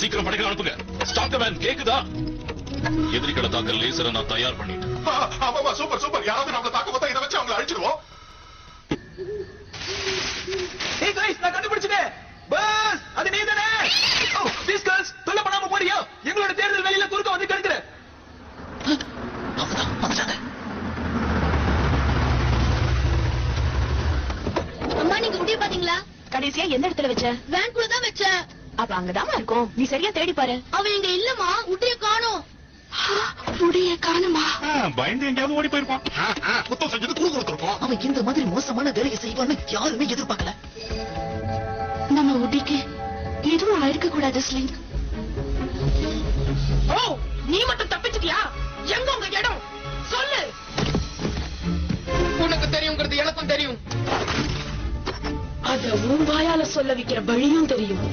சீக்கிரம் படைகளை அனுப்புங்க. ஸ்டாக் மேன் கேக்குதா? எதிரிகளை தாக்க லேசரை நான் தயார் பண்ணிட்டேன். ஆமாமா, சூப்பர் சூப்பர். யாராவது நம்மள தாக்க பார்த்தா இதை வச்சு அவங்களை அழிச்சிடுவோம். ஏய் गाइस, நான் கண்டுபிடிச்சிட்டேன். பஸ், அது நீதானே? ஓ, ப்ளீஸ் गाइस, தொல்லை பண்ணாம போறியா? எங்களோட தேர்தல் வேலையில குறுக்க வந்து கெடுக்குற. வந்துட்டாங்க. அம்மா, நீங்க முடிய பாத்தீங்களா? கடைசியா எந்த இடத்துல வச்ச? வேன்குள்ள தான் வச்சேன். அப்ப அங்கதாமா இருக்கும். நீ சரியா தேடி பாரு. அவன் இங்க இல்லம்மா, உடைய காணோம். உடைய காணுமா? பயந்து எங்கேயாவது ஓடி போயிருப்பான். குத்தம் செஞ்சது குறு கொடுத்துருப்போம். அவன் இந்த மாதிரி மோசமான வேலையை செய்வான்னு யாருமே எதிர்பார்க்கல. நம்ம உடிக்கு எதுவும் ஆயிருக்க கூடாது ஸ்லிங். ஓ, நீ மட்டும் தப்பிச்சிட்டியா? எங்க உங்க இடம் சொல்லு. உனக்கு தெரியுங்கிறது எனக்கும் தெரியும். அத உன் வாயால சொல்ல வைக்கிற வழியும் தெரியும்.